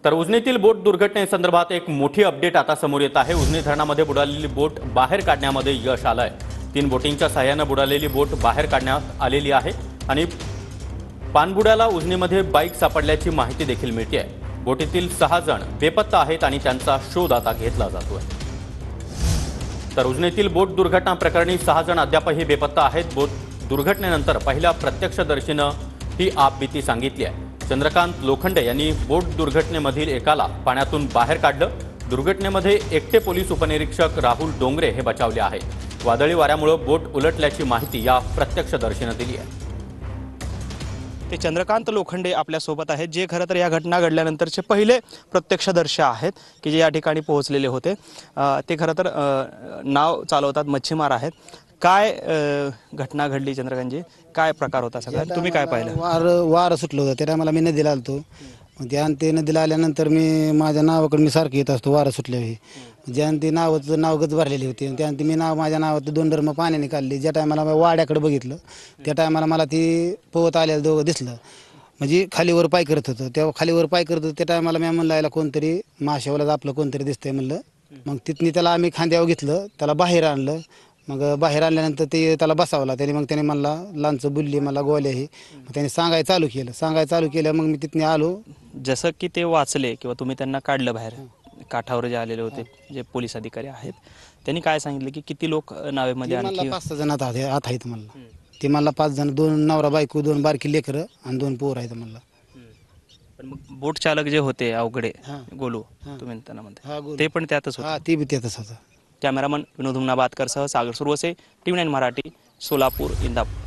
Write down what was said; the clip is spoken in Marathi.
तर उजनीतील बोट दुर्घटनेसंदर्भात एक मोठी अपडेट आता समोर येत आहे। उजनी धरणामध्ये बुडालेली बोट बाहेर काढण्यामध्ये यश आलंय। 3 बोटींच्या सहाय्याने बुडालेली बोट बाहेर काढण्यात आलेली आहे आणि पाणबुड्याला उजनीमध्ये बाईक सापडल्याची माहिती देखील मिळते आहे। बोटीतील 6 जण बेपत्ता आहेत आणि त्यांचा शोध आता घेतला जातोय। तर उजनीतील बोट दुर्घटना प्रकरणी 6 जण अद्यापही बेपत्ता आहेत। बोट दुर्घटनेनंतर पहिल्या प्रत्यक्षदर्शीनं ही आपबीती सांगितली आहे। चंद्रकांत लोखंडे यांनी बोट दुर्घटनेमधील एकाला पाण्यातून बाहेर काढलं। दुर्घटनेमध्ये एकटे पोलीस उपनिरीक्षक राहुल डोंगरे हे बचावले आहेत। वादळी वाऱ्यामुळे बोट उलटल्याची माहिती या प्रत्यक्षदर्शीनं दिली आहे। ते चंद्रकांत लोखंडे आपल्या सोबत आहेत, जे खरं तर या घटना घडल्यानंतरचे पहिले प्रत्यक्षदर्शी आहेत की जे या ठिकाणी पोहोचलेले होते। ते खरं तर नाव चालवतात, मच्छीमार आहेत। काय घटना घडली चंद्रकांतजी, काय प्रकार होता सगळा, तुम्ही काय पाहिलं? वार सुटलं होतं त्या टायमाला मी नदीला आलतो। ते नदीला आल्यानंतर मी माझ्या नावाकडे मी सारखं येत असतो वारं सुटल्यावर। ज्यानं ती नावाचं नावगत भरलेली होती, त्यानं मी माझ्या नावात 2 ड्रम पाण्याने काढली। ज्या टायमाला वाड्याकडे बघितलं त्या टायमाला मला ती पोहत आलेलं दोघं दिसलं, म्हणजे खालीवर पाय करत होतं। तेव्हा खालीवर पाय करत होतं त्या टायमाला मी म्हणलं याला कोणतरी माशावाला आपलं कोणतरी दिसतंय म्हणलं। मग तिथनी त्याला आम्ही खांद्यावर घेतलं, त्याला बाहेर आणलं। मग बाहेर आणल्यानंतर ते त्याला बसावला त्याने। मग त्याने मला लांच बुल्ली मला गोल्या हे त्याने सांगायला चालू केलं। मग मी तिथने आलो। जसं की ते वाचले किंवा तुम्ही त्यांना काढलं बाहेर, काठावर जे आलेले होते जे पोलीस अधिकारी आहेत, त्यांनी काय सांगितलं की किती लोक नावेमध्ये? मला 5-6 जण आत आहेत म्हणलं। ते मला 5 जण, 2 नवरा बायको, 2 बारकी लेकरं आणि 2 पोर आहेत म्हणलं। पण मग बोट चालक जे होते अवघडे गोलू, तुम्ही त्यांना म्हणता, ते पण त्यातच होते? ते बी त्यातच होतं। कॅमेरामन विनोद हुमनाबादकर सह सागर सुरवसे, TV9 मराठी, सोलापूर, इंदापूर।